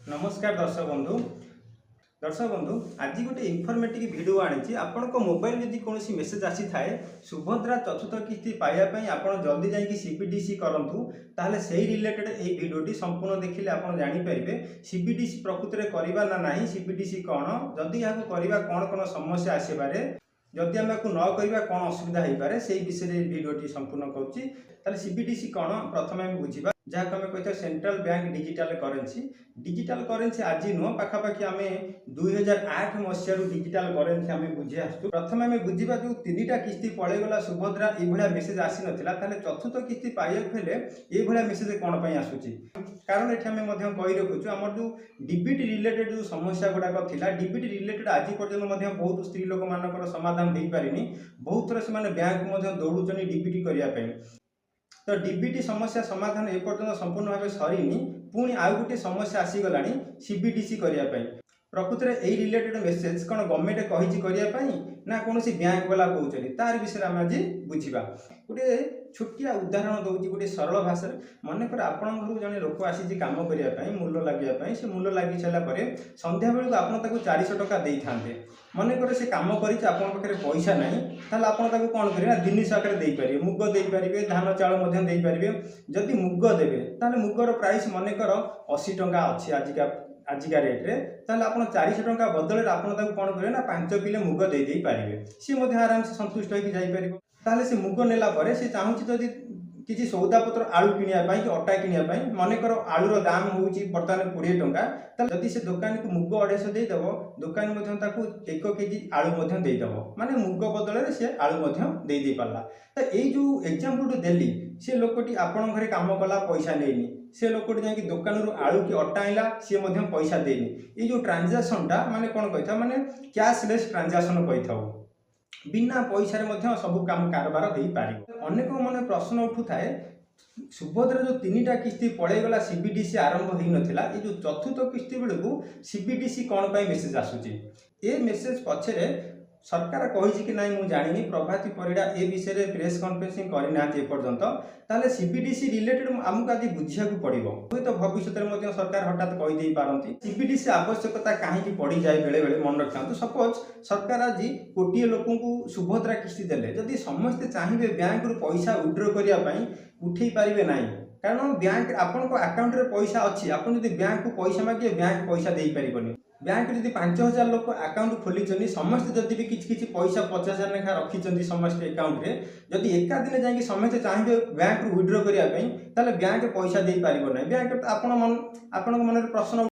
नमस्कार दर्शक बंधु आज गोटे इनफर्मेटिव वीडियो आनी आपण मोबाइल जदि कौन मेसेज आसी थाए सुभद्रा चतुर्थ किस्ती पाइबापी आप जल्दी जाकि सीबीडीसी करूँ ताहले से रिलेटेड ये वीडियोटी संपूर्ण देखिले आप जानीपारे सीबीडीसी प्रकृति में करवा ना ना सीबीडीसी कौन जदि यहाँ करवा कौन कौन समस्या आसपे जदि आम को न करवा कौन असुविधा हो पाए से विषय वीडियोटी संपूर्ण करुँच सीबीडीसी कौन प्रथम आम बुझा जहाँ आम कही सेंट्रल बैंक डिजिटल करेन्सी आज नुह पाखापाखि आम 2008 मसीह डिजिटल करेन्सी आम बुझी आसु प्रथम आम बुझा जो 3टा किस्ती पलैगला सुभद्रा ये मेसेज आसी नाला चतुर्थ किस्ती पाइबाक ये मेसेज कौन पर आसूँ कारण ये आम कही रखुचु आम जो डीबीटी रिलेटेड जो समस्या गुड़ाक था डीबीटी रिलेटेड आज पर्यटन बहुत स्त्री लोक मान समाधान हो पारे बहुत थर से बैंक दौड़ुं डीबीटी करने तो डीबीटी समस्या समाधान एपर्तन संपूर्ण भाव सरीनी पुणी आउ गोटे समस्या आसीगला सीबीडीसी करने प्रकृति में यही रिलेटेड मेसेज कौन गवर्नमेंट कही करने ना कौन बैंक वाला कहते तार विषय आम आज बुझा गोटे छोटिया उदाहरण दूसरी गोटे सरल भाषा मनकर आपण घर जड़े लोक आसी कम करने मूल लगे से मूल लगी सारापर संध्या बेलू आप 400 टका दे था मनकर से कम कर पाखे पैसा ना ताल आप कौन करेंगे जिनिस आकार देपारे मुग देपारे धान चाउल देपारे जदि मुग देवे ताल मुगर प्राइस मनकर 80 टका अच्छी आजिका रेट्रे ताल आप 400 टका बदल आप कौन करेंगे ना 5 किलो मुग दे पारे सी आराम से संतुष्ट होकर ताले से मुग नेला परे से चाहूँ जदि किसी सौदापत्र आलू किनापी कि अटा किनापी मनकर आलूर दाम हूँ बर्तमान 20 टका जदि से दुकान को मुग 250 देदेव दुकान 1 केजी आलू देदेव माने मुग बदल से आलू दे पारा तो यही जो एग्जाम्पल देली से लोकटी आपण घरे काम कला पैसा लेनी से लोकटी जाकि दुकान आलू कि अटा आइला सी पैसा देनी ये जो ट्रांजाक्शनटा माने कौन कही था माने कैशलेस ट्रांजाक्शन कही था बिना पैसा सब काम कारबार हो पार अनेक मन प्रश्न उठू थाए सुभद्रा जो 3टा किस्ती पलैगला सीबीडीसी आरंभ हो नाला ये जो चतुर्थ किस्ती बेलू सीबीडीसी कौन पर मेसेज आसूची ये मेसेज पछरे सरकार कही कि ना मुझे जानी प्रभाती परिड़ा ए विषय प्रेस कॉन्फ्रेंसिंग करना एपर्यंत ताले सीबीडीसी रिलेटेड आमको आज बुझा पड़ो हुए तो भविष्य में सरकार हठात कहीदे पारती सीबीडीसी आवश्यकता कहीं पड़ जाए बेले बेले मन रखा सपोज सरकार आज कोटिए लोक सुभद्रा किस्ती देले जदि समस्ते चाहिए बैंक रु पैसा विड्रो करने उठे पारे ना कारण बैंक आपण आकाउंट रे पैसा अच्छी आप बैंक को पैसा मागे बैंक पैसा दे पारबनी बैंक जब 5000 लोक आकाउंट खोली समस्ते जदि भी किसी पैसा 50,000 लेखा रखी समस्ते अकाउंट रे जदि एका दिन जाकि समस्ते चाहिए बैंक रु विड्रो करने बैंक पैसा दे पारना बैंक आपण मन प्रश्न